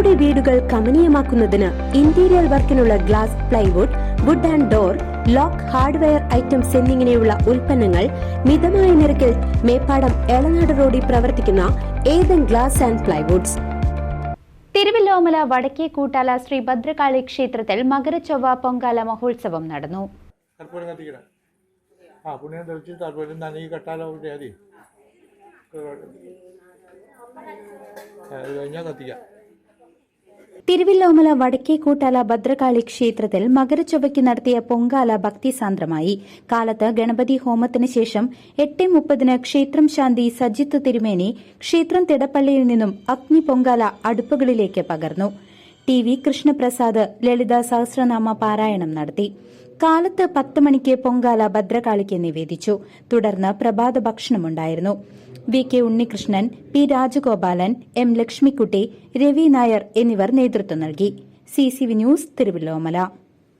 നിങ്ങളുടെ വീടുകൾ കമനീയമാക്കുന്നതിന് ഇന്റീരിയർ വർക്കിനുള്ള glass, plywood, wood and door, lock, hardware items എന്നിങ്ങനെയുള്ള ഉൽപ്പന്നങ്ങൾ മിതമായ നിരക്കിൽ മേപ്പാടം എളനാട് റോഡിൽ പ്രവർത്തിക്കുന്ന Ethan glass and plywoods. Thiruvilwamala വടക്കേ കൂട്ടാല ശ്രീ ഭദ്രകാളി ക്ഷേത്രത്തിൽ മകരച്ചൊവ്വ പൊങ്കാല മഹോത്സവം നടന്നു. തിരുവല്ലോമല വടക്കേ കൂട്ടാല ഭദ്രകാളി ക്ഷേത്രത്തിൽ മകരച്ചൊവ്വയ്ക്ക് നടത്തിയ പൊങ്കാല ഭക്തിസാന്ദ്രമായി. കാലത്ത് ഗണപതി ഹോമത്തിന് ശേഷം 8:30 ക്ഷേത്രം ശാന്തി സജിത്ത് തിരുമേനി ക്ഷേത്രം തിടപ്പള്ളിയിൽ നിന്നും അഗ്നി പൊങ്കാല അടുപ്പുകളിലേക്ക് പകർന്നു. TV കൃഷ്ണപ്രസാദ് ലളിത സഹസ്രനാമ പാരായണം നടത്തി. കാലത്ത് 10 മണിക്ക് പൊങ്കാല ഭദ്രകാളിക്ക് നിവേദിച്ചു. തുടർന്ന് പ്രഭാത ഭക്ഷണമുണ്ടായിരുന്നു. VK Unnikrishnan, P Rajagopalan, M Lakshmikutty, Ravi Nair എന്നിവർ നേതൃത്വം നൽകി. CCV news, Thiruvilwamala.